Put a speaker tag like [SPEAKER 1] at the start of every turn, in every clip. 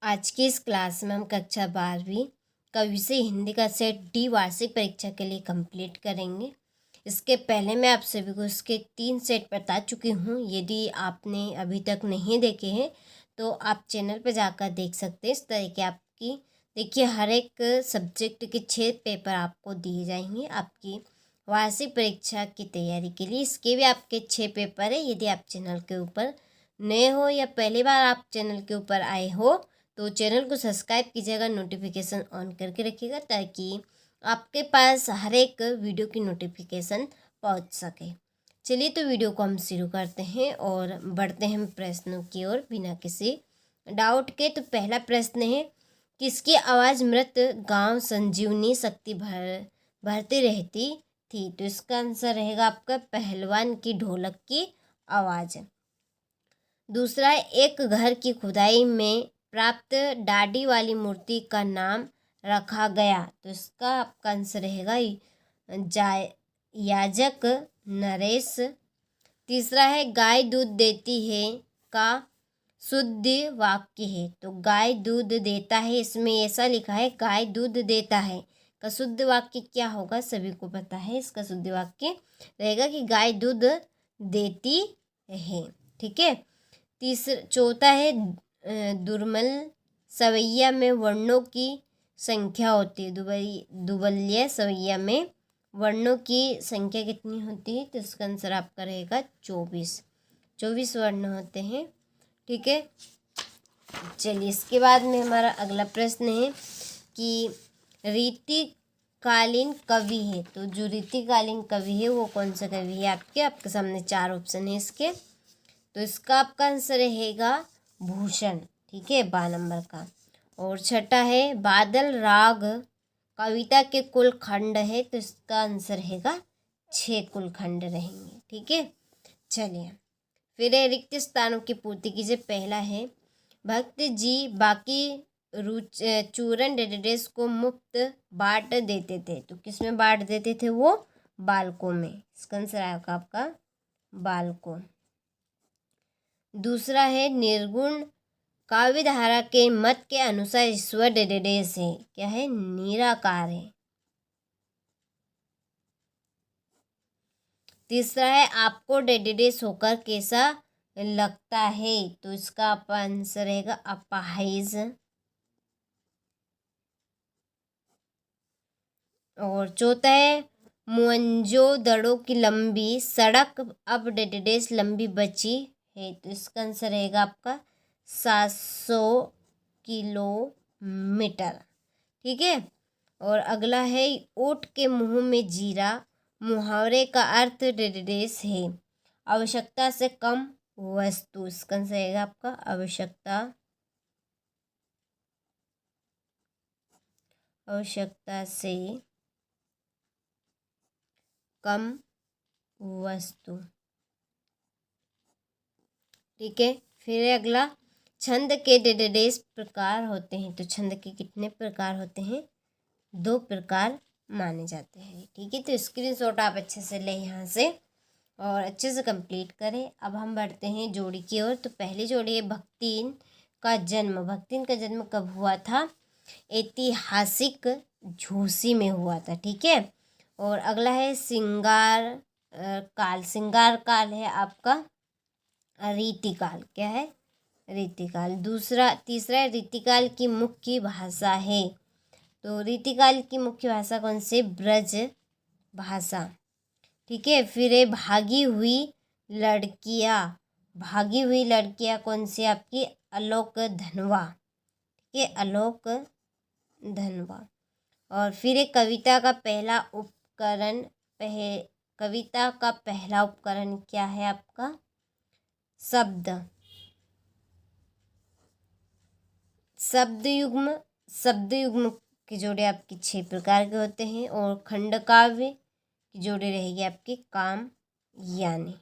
[SPEAKER 1] आज की इस क्लास में हम कक्षा 12वीं का विषय हिंदी का सेट डी वार्षिक परीक्षा के लिए कंप्लीट करेंगे। इसके पहले मैं आप सभी को इसके 3 सेट बता चुकी हूँ। यदि आपने अभी तक नहीं देखे हैं तो आप चैनल पर जाकर देख सकते हैं। इस तरह के आपकी देखिए हर एक सब्जेक्ट के 6 पेपर आपको दिए जाएंगे आपकी वार्षिक परीक्षा की तैयारी के लिए। इसके भी आपके 6 पेपर है। यदि आप चैनल के ऊपर नए हो या पहली बार आप चैनल के ऊपर आए हो तो चैनल को सब्सक्राइब कीजिएगा, नोटिफिकेशन ऑन करके रखिएगा ताकि आपके पास हर एक वीडियो की नोटिफिकेशन पहुंच सके। चलिए तो वीडियो को हम शुरू करते हैं और बढ़ते हैं प्रश्नों की ओर बिना किसी डाउट के। तो पहला प्रश्न है, किसकी आवाज़ मृत गांव संजीवनी शक्ति भरती रहती थी? तो इसका आंसर रहेगा आपका पहलवान की ढोलक की आवाज़। दूसरा है, एक घर की खुदाई में प्राप्त डाडी वाली मूर्ति का नाम रखा गया। तो इसका आपका आंसर रहेगा याजक नरेश। तीसरा है, गाय दूध देती है का शुद्ध वाक्य है। तो गाय दूध देता है, इसमें ऐसा लिखा है गाय दूध देता है का शुद्ध वाक्य क्या होगा? सभी को पता है इसका शुद्ध वाक्य रहेगा कि गाय दूध देती है। ठीक है। चौथा है, दुर्मल सवैया में वर्णों की संख्या होती है। दुबल्य सवैया में वर्णों की संख्या कितनी होती है? तो इसका आंसर आपका रहेगा 24 वर्ण होते हैं। ठीक है। चलिए इसके बाद में हमारा अगला प्रश्न है कि रीतिकालीन कवि है। तो जो रीतिकालीन कवि है वो कौन सा कवि है? आपके सामने 4 ऑप्शन है इसके। तो इसका आपका आंसर रहेगा भूषण। ठीक है, 12 नंबर का। और छठा है, बादल राग कविता के कुल खंड है। तो इसका आंसर रहेगा 6 कुल खंड रहेंगे। ठीक है। चलिए फिर रिक्त स्थानों की पूर्ति कीजिए। पहला है, भक्त जी बाकी चूरन डेडेस को मुफ्त बांट देते थे। तो किस में बांट देते थे? वो बालकों में। इसका आंसर आएगा आपका बालकों। दूसरा है, निर्गुण काव्य धारा के मत के अनुसार ईश्वर डेडेस है। क्या है? निराकार है। तीसरा है, आपको डेडेस होकर कैसा लगता है? तो इसका आंसर रहेगा अपाहिज। और चौथा है, मोहनजोदड़ो की लंबी सड़क अब डेडेस लंबी बची है। तो इसका आंसर रहेगा आपका 700 किलोमीटर। ठीक है। और अगला है, ऊँट के मुंह में जीरा मुहावरे का अर्थ डेडेस है आवश्यकता से कम वस्तु। इसका आंसर रहेगा आपका आवश्यकता से कम वस्तु। ठीक है। फिर अगला, छंद के डेडेस प्रकार होते हैं। तो छंद के कितने प्रकार होते हैं? 2 प्रकार माने जाते हैं। ठीक है। तो स्क्रीनशॉट आप अच्छे से लें यहाँ से और अच्छे से कंप्लीट करें। अब हम बढ़ते हैं जोड़ी की ओर। तो पहली जोड़ी है, भक्तिन का जन्म। भक्तिन का जन्म कब हुआ था? ऐतिहासिक झूसी में हुआ था। ठीक है। और अगला है, श्रृंगार काल है आपका रीतिकाल। क्या है? रीतिकाल। तीसरा है, रीतिकाल की मुख्य भाषा है। तो रीतिकाल की मुख्य भाषा कौन सी? ब्रज भाषा। ठीक है। फिर है, भागी हुई लड़कियां कौन सी? आपकी आलोक धनवा। ठीक है, आलोक धनवा। और फिर एक, कविता का पहला उपकरण क्या है आपका? शब्द युग्म की जोड़े आपकी 6 प्रकार के होते हैं। और खंड काव्य की जोड़ी रहेगी आपकी कामयानी।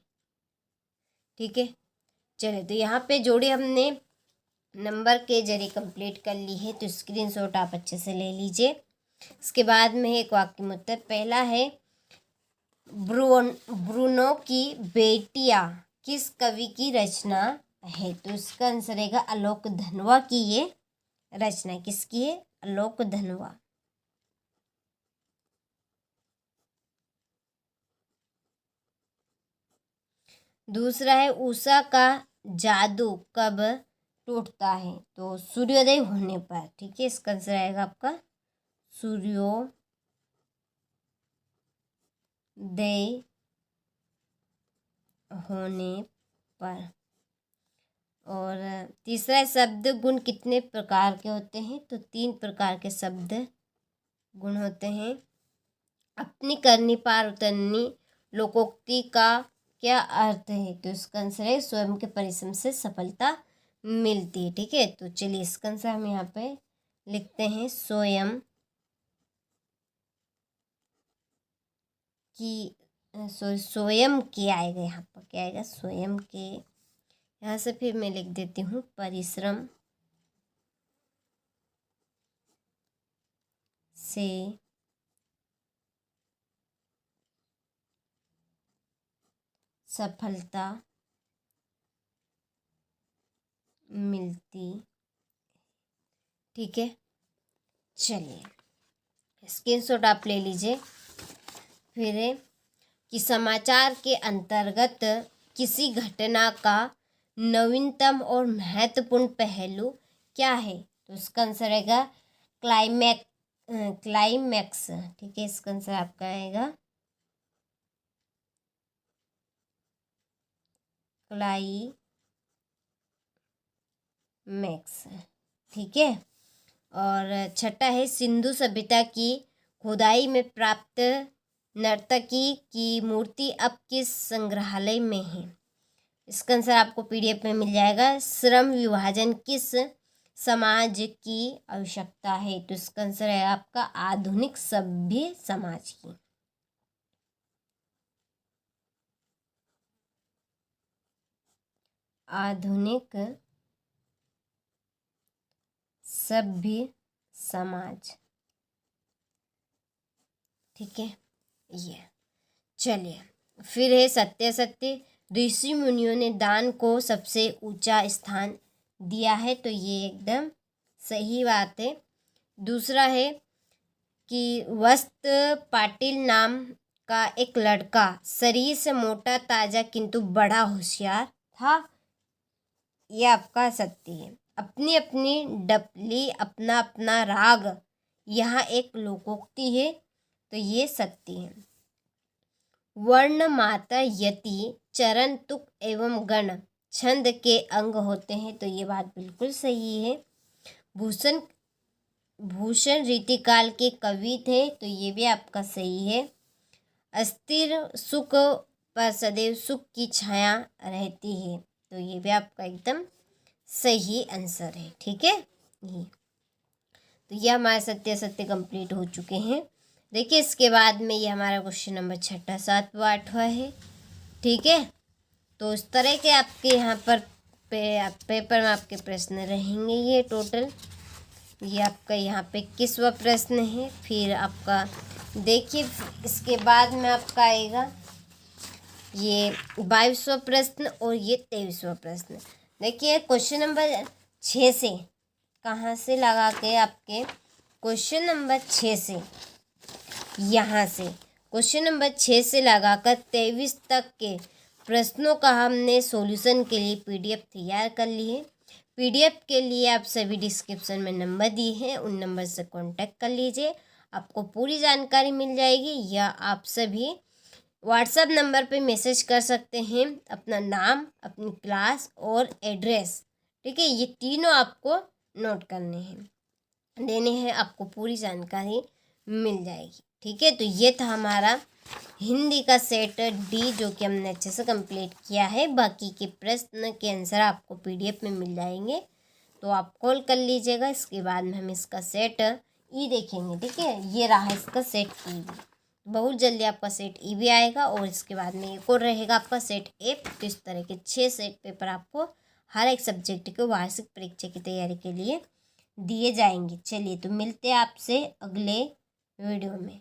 [SPEAKER 1] ठीक है। चलिए तो यहाँ पे जोड़ी हमने नंबर के जरिए कंप्लीट कर ली है। तो स्क्रीनशॉट आप अच्छे से ले लीजिए। इसके बाद में एक वाक्य में उत्तर। पहला है, ब्रूनो की बेटियां किस कवि की रचना है? तो इसका आंसर रहेगा आलोक धनवा की ये रचना किसकी है? आलोक धनवा। दूसरा है उषा का जादू कब टूटता है? तो सूर्योदय होने पर। ठीक है, इसका आंसर आएगा आपका सूर्योदय होने पर। और तीसरा है शब्द गुण कितने प्रकार के होते हैं? तो 3 प्रकार के शब्द गुण होते हैं। अपनी करनी पार उतरनी लोकोक्ति का क्या अर्थ है? तो इसका आंसर है स्वयं के परिश्रम से सफलता मिलती है। ठीक है, तो चलिए इसका आंसर हम यहाँ पे लिखते हैं स्वयं की, स्वयं के आएगा यहाँ पर, क्या आएगा? स्वयं के। यहाँ से फिर मैं लिख देती हूँ परिश्रम से सफलता मिलती। ठीक है, चलिए स्क्रीनशॉट आप ले लीजिए। फिर है कि समाचार के अंतर्गत किसी घटना का नवीनतम और महत्वपूर्ण पहलू क्या है? तो इसका आंसर आएगा क्लाइमैक्स। ठीक है, इसका आंसर आपका आएगा क्लाइमैक्स। ठीक है, और छठा है सिंधु सभ्यता की खुदाई में प्राप्त नर्तकी की मूर्ति अब किस संग्रहालय में है? इसका आंसर आपको PDF में मिल जाएगा। श्रम विभाजन किस समाज की आवश्यकता है? तो इसका आंसर है आपका आधुनिक सभ्य समाज की। आधुनिक सभ्य समाज। ठीक है, ये चलिए फिर है सत्य ऋषि मुनियों ने दान को सबसे ऊंचा स्थान दिया है। तो ये एकदम सही बात है। दूसरा है कि वस्त्र पाटिल नाम का एक लड़का शरीर से मोटा ताजा किंतु बड़ा होशियार था। ये आपका सत्य है। अपनी अपनी डपली अपना अपना राग, यहाँ एक लोकोक्ति है। तो ये सत्य है। वर्ण मात्रा यति चरण तुक एवं गण छंद के अंग होते हैं। तो ये बात बिल्कुल सही है। भूषण रीतिकाल के कवि थे। तो ये भी आपका सही है। अस्थिर सुख पर सदैव सुख की छाया रहती है। तो ये भी आपका एकदम सही आंसर है। ठीक है, ये तो ये हमारे सत्य कंप्लीट हो चुके हैं। देखिए इसके बाद में ये हमारा क्वेश्चन नंबर 6, 7, 8 है। ठीक है, तो इस तरह के आपके यहाँ पर पेपर में आपके प्रश्न रहेंगे। ये टोटल ये आपका यहाँ पे 21वां प्रश्न है। फिर आपका देखिए इसके बाद में आपका आएगा ये 22वां प्रश्न और ये 23वां प्रश्न। देखिए क्वेश्चन नंबर 6 से कहाँ से लगा के आपके क्वेश्चन नंबर 6 से यहाँ से क्वेश्चन नंबर 6 से लगाकर 23 तक के प्रश्नों का हमने सॉल्यूशन के लिए PDF तैयार कर ली है। PDF के लिए आप सभी डिस्क्रिप्शन में नंबर दिए हैं, उन नंबर से कांटेक्ट कर लीजिए, आपको पूरी जानकारी मिल जाएगी। या आप सभी WhatsApp नंबर पे मैसेज कर सकते हैं अपना नाम, अपनी क्लास और एड्रेस। ठीक है, ये तीनों आपको नोट करने हैं, देने हैं, आपको पूरी जानकारी मिल जाएगी। ठीक है, तो ये था हमारा हिंदी का सेट D जो कि हमने अच्छे से कंप्लीट किया है। बाकी के प्रश्न के आंसर आपको PDF में मिल जाएंगे, तो आप कॉल कर लीजिएगा। इसके बाद में हम इसका सेट E देखेंगे। ठीक है, ये रहा इसका सेट E। बहुत जल्दी आपका सेट E भी आएगा और इसके बाद में एक और रहेगा आपका सेट F। तो इस तरह के 6 सेट पेपर आपको हर एक सब्जेक्ट के वार्षिक परीक्षा की तैयारी के लिए दिए जाएंगे। चलिए तो मिलते हैं आपसे अगले वीडियो में।